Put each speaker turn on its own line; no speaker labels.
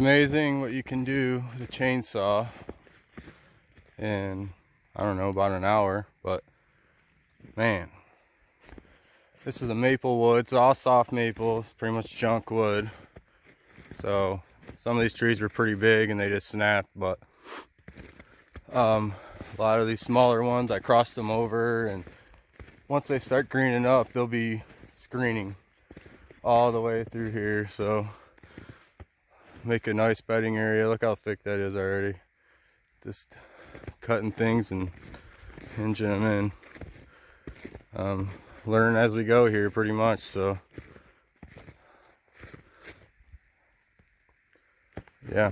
amazing what you can do with a chainsaw in, I don't know, about an hour. But man, this is a maple wood. It's all soft maple. It's pretty much junk wood. So some of these trees were pretty big and they just snapped, but a lot of these smaller ones, I crossed them over, and once they start greening up, they'll be screening all the way through here. So make a nice bedding area. Look how thick that is already. Just cutting things and hinging them in. Learn as we go here pretty much. So yeah.